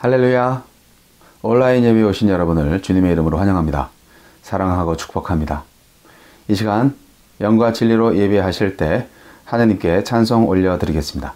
할렐루야. 온라인 예배에 오신 여러분을 주님의 이름으로 환영합니다. 사랑하고 축복합니다. 이 시간 영과 진리로 예배하실 때 하나님께 찬송 올려드리겠습니다.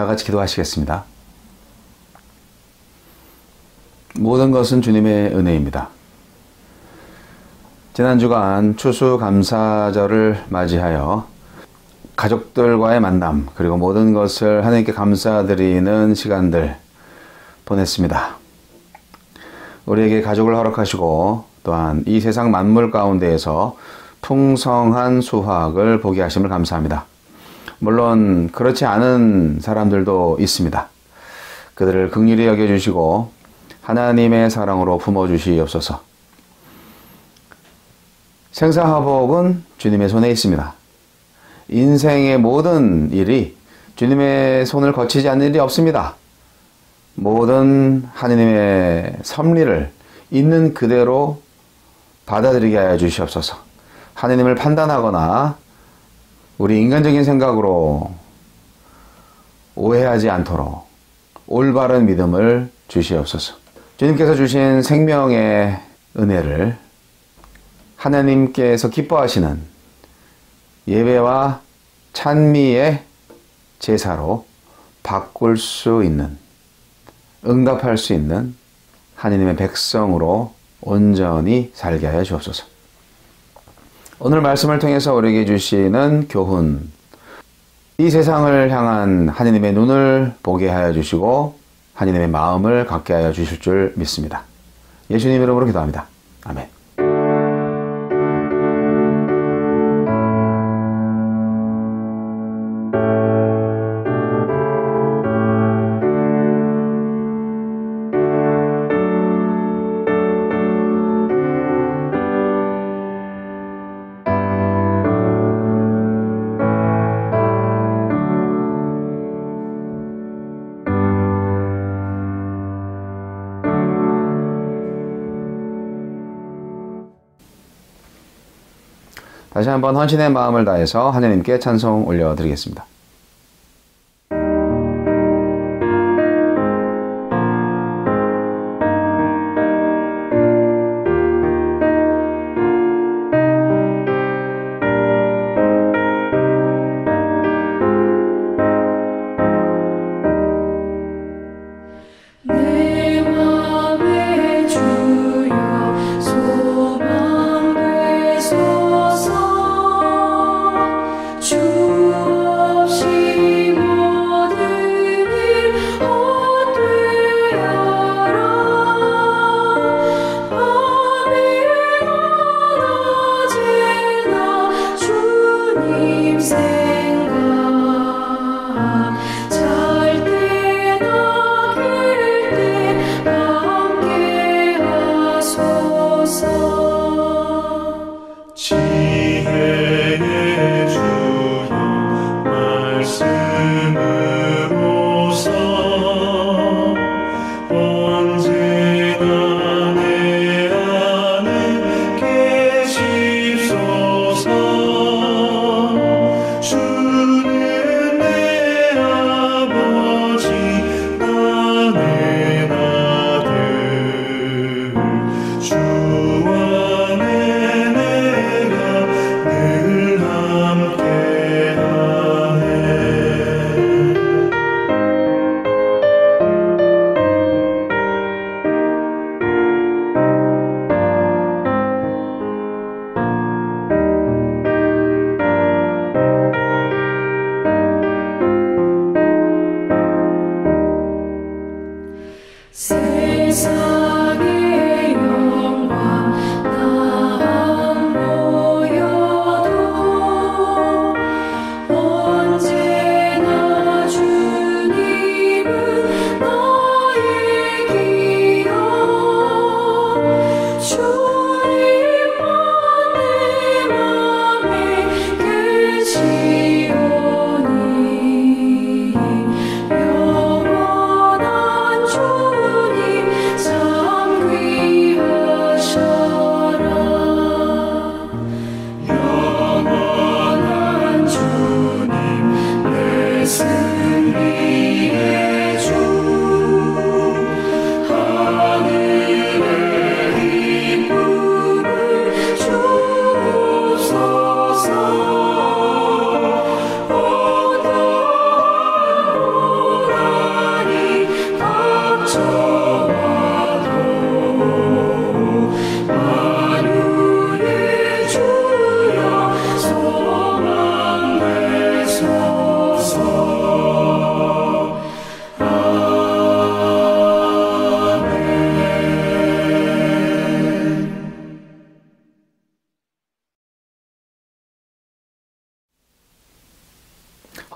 다 같이 기도하시겠습니다. 모든 것은 주님의 은혜입니다. 지난 주간 추수감사절을 맞이하여 가족들과의 만남, 그리고 모든 것을 하나님께 감사드리는 시간들 보냈습니다. 우리에게 가족을 허락하시고 또한 이 세상 만물 가운데에서 풍성한 수확을 보게 하심을 감사합니다. 물론 그렇지 않은 사람들도 있습니다. 그들을 긍휼히 여겨주시고 하나님의 사랑으로 품어주시옵소서. 생사화복은 주님의 손에 있습니다. 인생의 모든 일이 주님의 손을 거치지 않는 일이 없습니다. 모든 하느님의 섭리를 있는 그대로 받아들이게 하여 주시옵소서. 하느님을 판단하거나 우리 인간적인 생각으로 오해하지 않도록 올바른 믿음을 주시옵소서. 주님께서 주신 생명의 은혜를 하나님께서 기뻐하시는 예배와 찬미의 제사로 바꿀 수 있는, 응답할 수 있는 하나님의 백성으로 온전히 살게 하여 주옵소서. 오늘 말씀을 통해서 우리에게 주시는 교훈, 이 세상을 향한 하나님의 눈을 보게 하여 주시고 하나님의 마음을 갖게 하여 주실 줄 믿습니다. 예수님 이름으로 기도합니다. 아멘. 다시 한번 헌신의 마음을 다해서 하나님께 찬송 올려드리겠습니다.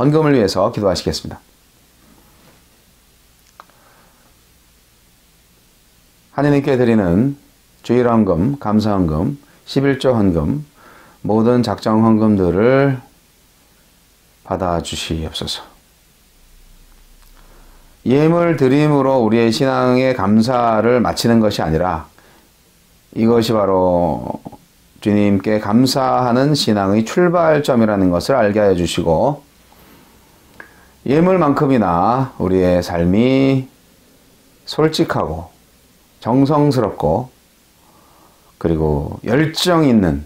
헌금을 위해서 기도하시겠습니다. 하느님께 드리는 주일헌금, 감사헌금, 11조 헌금, 모든 작정 헌금들을 받아주시옵소서. 예물 드림으로 우리의 신앙의 감사를 마치는 것이 아니라 이것이 바로 주님께 감사하는 신앙의 출발점이라는 것을 알게 하여 주시고, 예물만큼이나 우리의 삶이 솔직하고 정성스럽고 그리고 열정 있는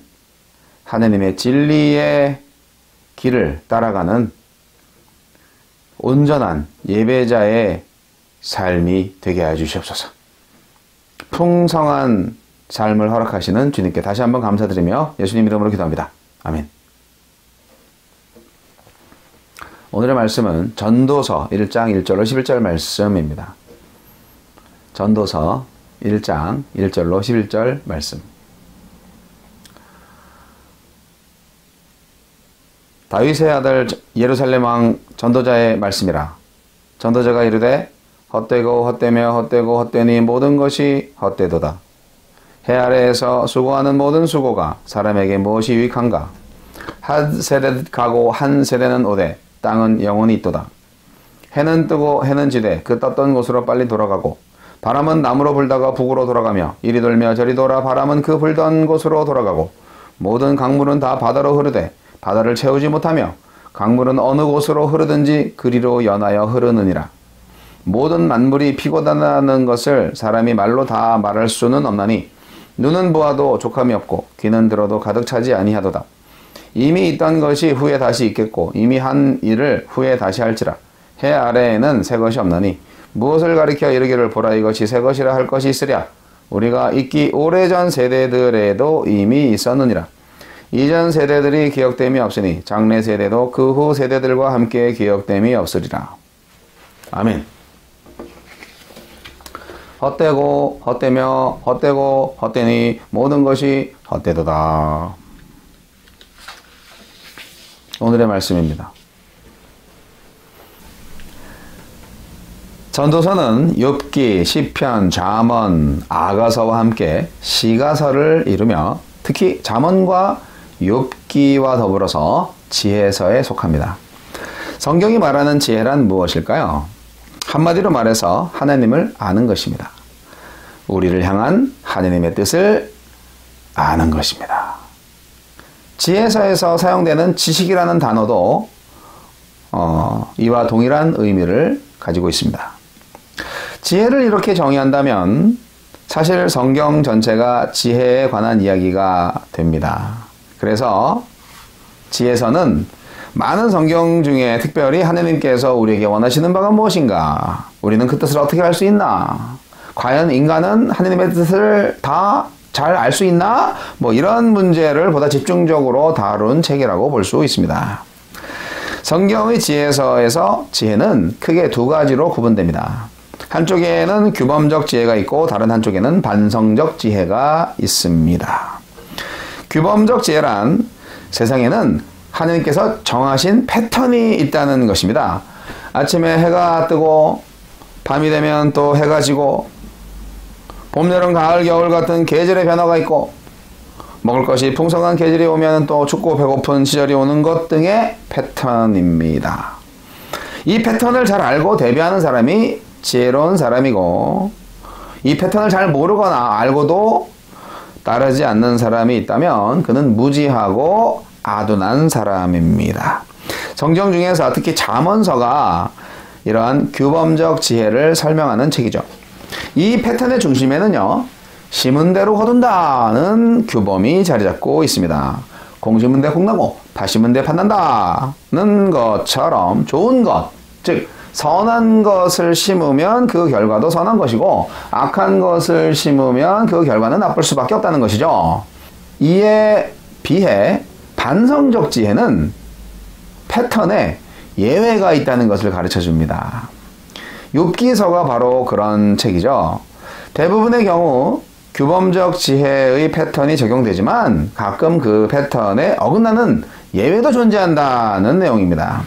하느님의 진리의 길을 따라가는 온전한 예배자의 삶이 되게 해 주시옵소서. 풍성한 삶을 허락하시는 주님께 다시 한번 감사드리며 예수님 이름으로 기도합니다. 아멘. 오늘의 말씀은 전도서 1장 1절로 11절 말씀입니다. 전도서 1장 1절로 11절 말씀. 다윗의 아들 예루살렘 왕 전도자의 말씀이라. 전도자가 이르되 헛되고 헛되며 헛되고 헛되니 모든 것이 헛되도다. 해 아래에서 수고하는 모든 수고가 사람에게 무엇이 유익한가? 한 세대 가고 한 세대는 오되 땅은 영원히 있도다. 해는 뜨고 해는 지되 그 떴던 곳으로 빨리 돌아가고 바람은 남으로 불다가 북으로 돌아가며 이리 돌며 저리 돌아 바람은 그 불던 곳으로 돌아가고 모든 강물은 다 바다로 흐르되 바다를 채우지 못하며 강물은 어느 곳으로 흐르든지 그리로 연하여 흐르느니라. 모든 만물이 피고 다나는 것을 사람이 말로 다 말할 수는 없나니 눈은 보아도 족함이 없고 귀는 들어도 가득 차지 아니하도다. 이미 있던 것이 후에 다시 있겠고 이미 한 일을 후에 다시 할지라. 해 아래에는 새 것이 없나니 무엇을 가리켜 이르기를 보라 이것이 새 것이라 할 것이 있으랴. 우리가 있기 오래전 세대들에도 이미 있었느니라. 이전 세대들이 기억됨이 없으니 장래 세대도 그 후 세대들과 함께 기억됨이 없으리라. 아멘. 헛되고 헛되며 헛되고 헛되니 모든 것이 헛되도다. 오늘의 말씀입니다. 전도서는 욥기, 시편, 잠언, 아가서와 함께 시가서를 이루며 특히 잠언과 욥기와 더불어서 지혜서에 속합니다. 성경이 말하는 지혜란 무엇일까요? 한마디로 말해서 하나님을 아는 것입니다. 우리를 향한 하나님의 뜻을 아는 것입니다. 지혜서에서 사용되는 지식이라는 단어도 이와 동일한 의미를 가지고 있습니다. 지혜를 이렇게 정의한다면 사실 성경 전체가 지혜에 관한 이야기가 됩니다. 그래서 지혜서는 많은 성경 중에 특별히 하느님께서 우리에게 원하시는 바가 무엇인가? 우리는 그 뜻을 어떻게 알 수 있나? 과연 인간은 하느님의 뜻을 다 잘 알 수 있나? 이런 문제를 보다 집중적으로 다룬 책이라고 볼 수 있습니다. 성경의 지혜서에서 지혜는 크게 두 가지로 구분됩니다. 한쪽에는 규범적 지혜가 있고 다른 한쪽에는 반성적 지혜가 있습니다. 규범적 지혜란 세상에는 하느님께서 정하신 패턴이 있다는 것입니다. 아침에 해가 뜨고 밤이 되면 또 해가 지고 봄, 여름, 가을, 겨울 같은 계절의 변화가 있고 먹을 것이 풍성한 계절이 오면 또 춥고 배고픈 시절이 오는 것 등의 패턴입니다. 이 패턴을 잘 알고 대비하는 사람이 지혜로운 사람이고 이 패턴을 잘 모르거나 알고도 따르지 않는 사람이 있다면 그는 무지하고 아둔한 사람입니다. 성경 중에서 특히 잠언서가 이러한 규범적 지혜를 설명하는 책이죠. 이 패턴의 중심에는요, 심은 대로 거둔다는 규범이 자리 잡고 있습니다. 공 심은 데 콩 나고 팥 심은 데 팥 난다는 것처럼 좋은 것, 즉 선한 것을 심으면 그 결과도 선한 것이고 악한 것을 심으면 그 결과는 나쁠 수밖에 없다는 것이죠. 이에 비해 반성적 지혜는 패턴에 예외가 있다는 것을 가르쳐 줍니다. 욥기서가 바로 그런 책이죠. 대부분의 경우 규범적 지혜의 패턴이 적용되지만 가끔 그 패턴에 어긋나는 예외도 존재한다는 내용입니다.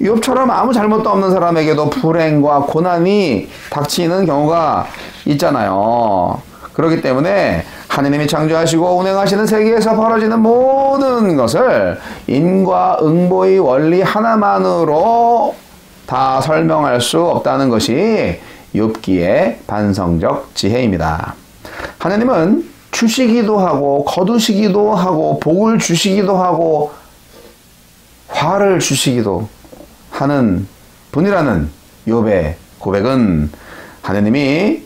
욥처럼 아무 잘못도 없는 사람에게도 불행과 고난이 닥치는 경우가 있잖아요. 그렇기 때문에 하느님이 창조하시고 운행하시는 세계에서 벌어지는 모든 것을 인과응보의 원리 하나만으로 다 설명할 수 없다는 것이 욥기의 반성적 지혜입니다. 하느님은 주시기도 하고 거두시기도 하고 복을 주시기도 하고 화를 주시기도 하는 분이라는 욥의 고백은 하느님이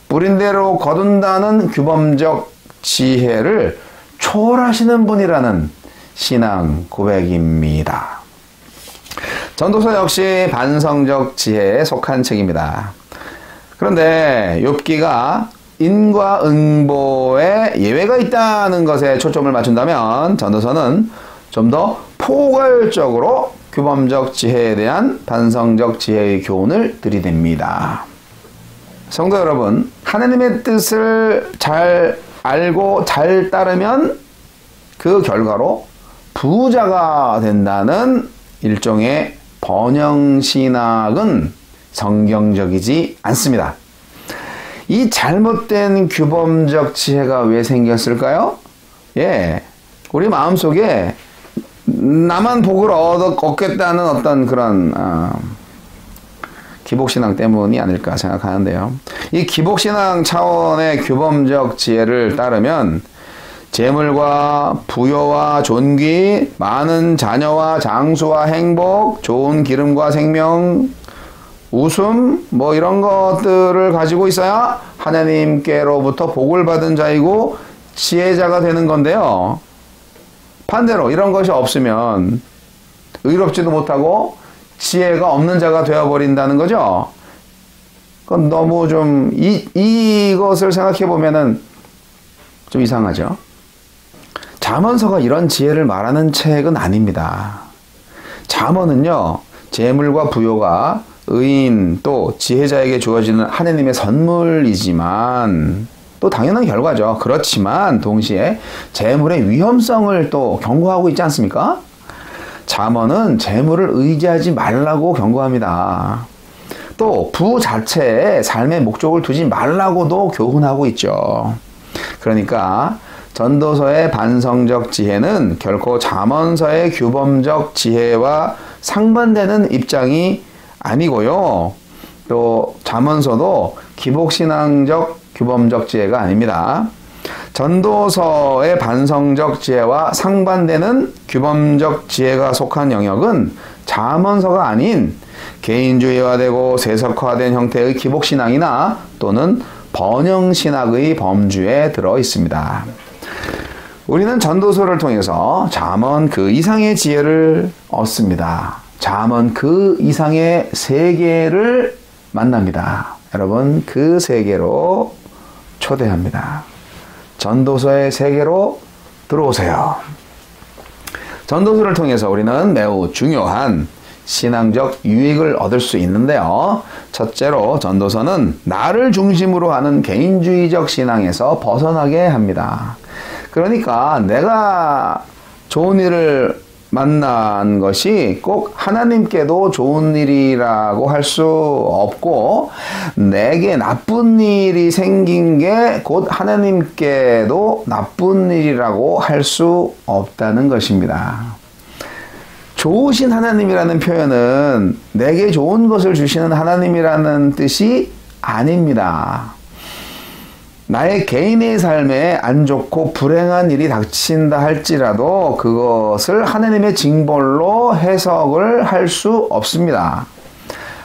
뿌린 대로 거둔다는 규범적 지혜를 초월하시는 분이라는 신앙 고백입니다. 전도서 역시 반성적 지혜에 속한 책입니다. 그런데 욥기가 인과응보에 예외가 있다는 것에 초점을 맞춘다면 전도서는 좀 더 포괄적으로 규범적 지혜에 대한 반성적 지혜의 교훈을 들이댑니다. 성도 여러분, 하나님의 뜻을 잘 알고 잘 따르면 그 결과로 부자가 된다는 일종의 번영신학은 성경적이지 않습니다. 이 잘못된 규범적 지혜가 왜 생겼을까요? 우리 마음속에 나만 복을 얻겠다는 어떤 그런 기복신앙 때문이 아닐까 생각하는데요. 이 기복신앙 차원의 규범적 지혜를 따르면 재물과 부여와 존귀, 많은 자녀와 장수와 행복, 좋은 기름과 생명, 웃음, 이런 것들을 가지고 있어야 하나님께로부터 복을 받은 자이고 지혜자가 되는 건데요. 반대로 이런 것이 없으면 의롭지도 못하고 지혜가 없는 자가 되어버린다는 거죠. 그건 너무 좀 이것을 생각해 보면은 좀 이상하죠. 잠언서가 이런 지혜를 말하는 책은 아닙니다. 잠언은요, 재물과 부요가 의인 또 지혜자에게 주어지는 하느님의 선물이지만 또 당연한 결과죠. 그렇지만 동시에 재물의 위험성을 또 경고하고 있지 않습니까? 잠언은 재물을 의지하지 말라고 경고합니다. 또 부 자체에 삶의 목적을 두지 말라고도 교훈하고 있죠. 그러니까 전도서의 반성적 지혜는 결코 잠언서의 규범적 지혜와 상반되는 입장이 아니고요. 또 잠언서도 기복신앙적 규범적 지혜가 아닙니다. 전도서의 반성적 지혜와 상반되는 규범적 지혜가 속한 영역은 잠언서가 아닌 개인주의화되고 세속화된 형태의 기복신앙이나 또는 번영신학의 범주에 들어 있습니다. 우리는 전도서를 통해서 잠언 그 이상의 지혜를 얻습니다. 잠언 그 이상의 세계를 만납니다. 여러분, 그 세계로 초대합니다. 전도서의 세계로 들어오세요. 전도서를 통해서 우리는 매우 중요한 신앙적 유익을 얻을 수 있는데요. 첫째로 전도서는 나를 중심으로 하는 개인주의적 신앙에서 벗어나게 합니다. 그러니까 내가 좋은 일을 만난 것이 꼭 하나님께도 좋은 일이라고 할 수 없고 내게 나쁜 일이 생긴 게 곧 하나님께도 나쁜 일이라고 할 수 없다는 것입니다. 좋으신 하나님이라는 표현은 내게 좋은 것을 주시는 하나님이라는 뜻이 아닙니다. 나의 개인의 삶에 안 좋고 불행한 일이 닥친다 할지라도 그것을 하나님의 징벌로 해석을 할 수 없습니다.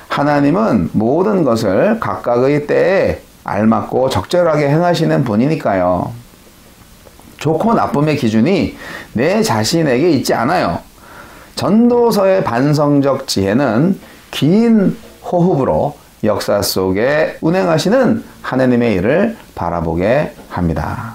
하나님은 모든 것을 각각의 때에 알맞고 적절하게 행하시는 분이니까요. 좋고 나쁨의 기준이 내 자신에게 있지 않아요. 전도서의 반성적 지혜는 긴 호흡으로 역사 속에 운행하시는 하나님의 일을 바라보게 합니다.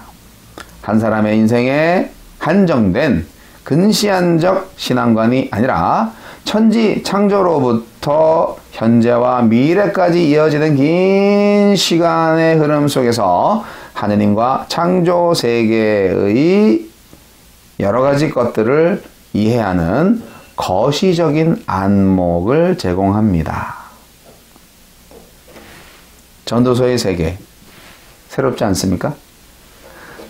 한 사람의 인생에 한정된 근시안적 신앙관이 아니라 천지 창조로부터 현재와 미래까지 이어지는 긴 시간의 흐름 속에서 하느님과 창조 세계의 여러 가지 것들을 이해하는 거시적인 안목을 제공합니다. 전도서의 세계, 새롭지 않습니까?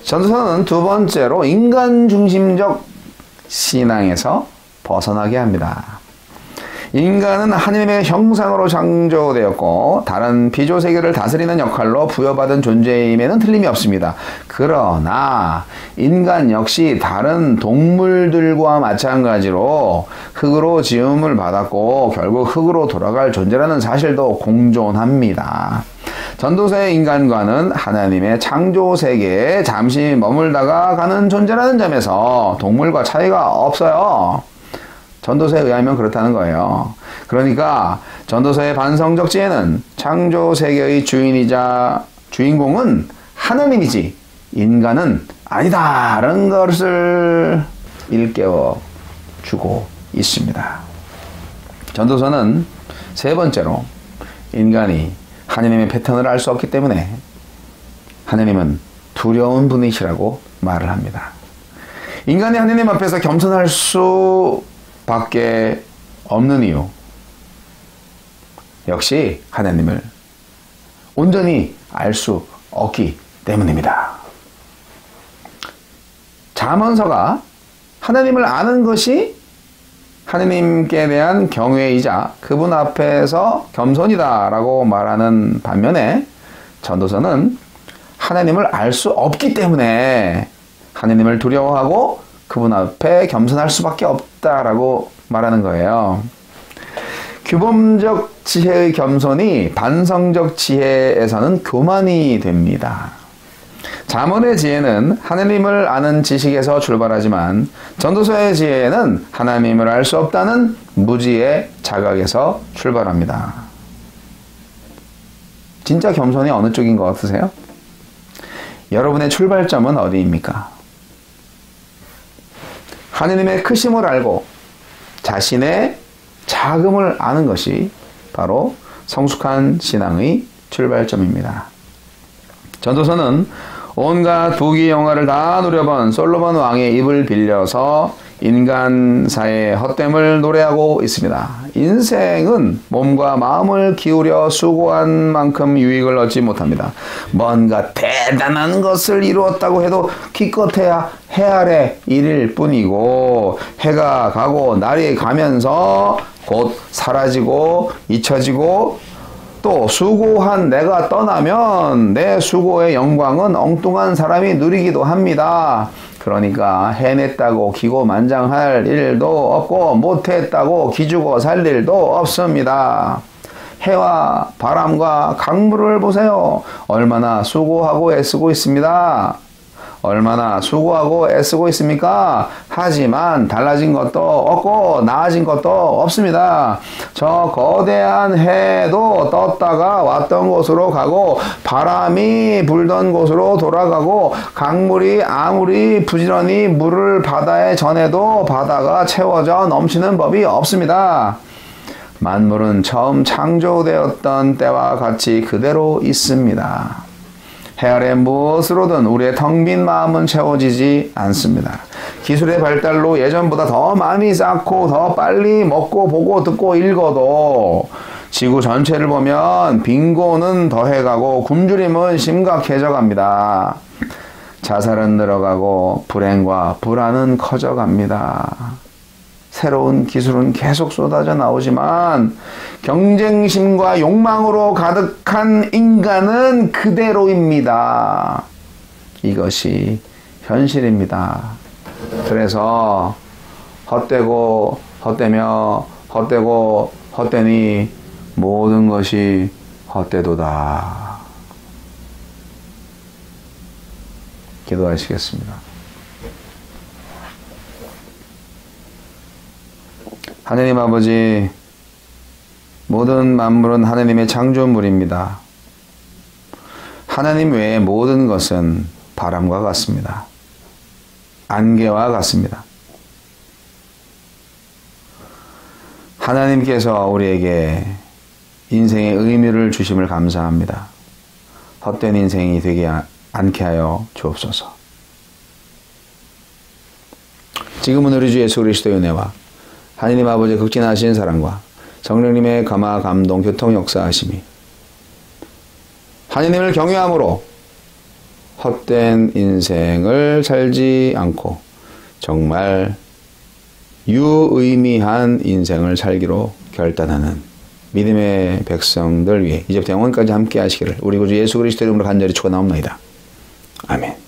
전도서는 두 번째로 인간 중심적 신앙에서 벗어나게 합니다. 인간은 하나님의 형상으로 창조되었고 다른 피조세계를 다스리는 역할로 부여받은 존재임에는 틀림이 없습니다. 그러나 인간 역시 다른 동물들과 마찬가지로 흙으로 지음을 받았고 결국 흙으로 돌아갈 존재라는 사실도 공존합니다. 전도서의 인간과는 하나님의 창조세계에 잠시 머물다가 가는 존재라는 점에서 동물과 차이가 없어요. 전도서에 의하면 그렇다는 거예요. 그러니까 전도서의 반성적 지혜는 창조세계의 주인이자 주인공은 하나님이지 인간은 아니다라는 것을 일깨워 주고 있습니다. 전도서는 세 번째로 인간이 하나님의 패턴을 알 수 없기 때문에 하나님은 두려운 분이시라고 말을 합니다. 인간이 하나님 앞에서 겸손할 수밖에 없는 이유 역시 하나님을 온전히 알 수 없기 때문입니다. 잠언서가 하나님을 아는 것이 하나님께 대한 경외이자 그분 앞에서 겸손이다 라고 말하는 반면에 전도서는 하나님을 알 수 없기 때문에 하나님을 두려워하고 그분 앞에 겸손할 수밖에 없다라고 말하는 거예요. 규범적 지혜의 겸손이 반성적 지혜에서는 교만이 됩니다. 잠언의 지혜는 하나님을 아는 지식에서 출발하지만 전도서의 지혜는 하나님을 알 수 없다는 무지의 자각에서 출발합니다. 진짜 겸손이 어느 쪽인 것 같으세요? 여러분의 출발점은 어디입니까? 하나님의 크심을 알고 자신의 작음을 아는 것이 바로 성숙한 신앙의 출발점입니다. 전도서는 온갖 부귀 영화를 다 누려본 솔로몬 왕의 입을 빌려서 인간사의 헛됨을 노래하고 있습니다. 인생은 몸과 마음을 기울여 수고한 만큼 유익을 얻지 못합니다. 뭔가 대단한 것을 이루었다고 해도 기껏해야 해 아래 일일 뿐이고 해가 가고 날이 가면서 곧 사라지고 잊혀지고 또 수고한 내가 떠나면 내 수고의 영광은 엉뚱한 사람이 누리기도 합니다. 그러니까 해냈다고 기고만장할 일도 없고 못했다고 기죽어 살 일도 없습니다. 해와 바람과 강물을 보세요. 얼마나 수고하고 애쓰고 있습니다. 얼마나 수고하고 애쓰고 있습니까? 하지만 달라진 것도 없고 나아진 것도 없습니다. 저 거대한 해도 떴다가 왔던 곳으로 가고 바람이 불던 곳으로 돌아가고 강물이 아무리 부지런히 물을 바다에 전해도 바다가 채워져 넘치는 법이 없습니다. 만물은 처음 창조되었던 때와 같이 그대로 있습니다. 해 아래 무엇으로든 우리의 텅 빈 마음은 채워지지 않습니다. 기술의 발달로 예전보다 더 많이 쌓고 더 빨리 먹고 보고 듣고 읽어도 지구 전체를 보면 빈곤은 더해가고 굶주림은 심각해져 갑니다. 자살은 늘어가고 불행과 불안은 커져갑니다. 새로운 기술은 계속 쏟아져 나오지만 경쟁심과 욕망으로 가득한 인간은 그대로입니다. 이것이 현실입니다. 그래서 헛되고 헛되며 헛되고 헛되니 모든 것이 헛되도다. 기도하시겠습니다. 하느님 아버지, 모든 만물은 하느님의 창조물입니다. 하나님 외의 모든 것은 바람과 같습니다. 안개와 같습니다. 하나님께서 우리에게 인생의 의미를 주심을 감사합니다. 헛된 인생이 되지 않게 하여 주옵소서. 지금은 우리 주 예수 그리스도의 은혜와 하느님 아버지의 극진하신 사랑과 성령님의 감화 감동 교통 역사하심이 하느님을 경외함으로 헛된 인생을 살지 않고 정말 유의미한 인생을 살기로 결단하는 믿음의 백성들 위해 이제부터 영원까지 함께 하시기를 우리 구주 예수 그리스도 이름으로 간절히 축원하옵나이다. 아멘.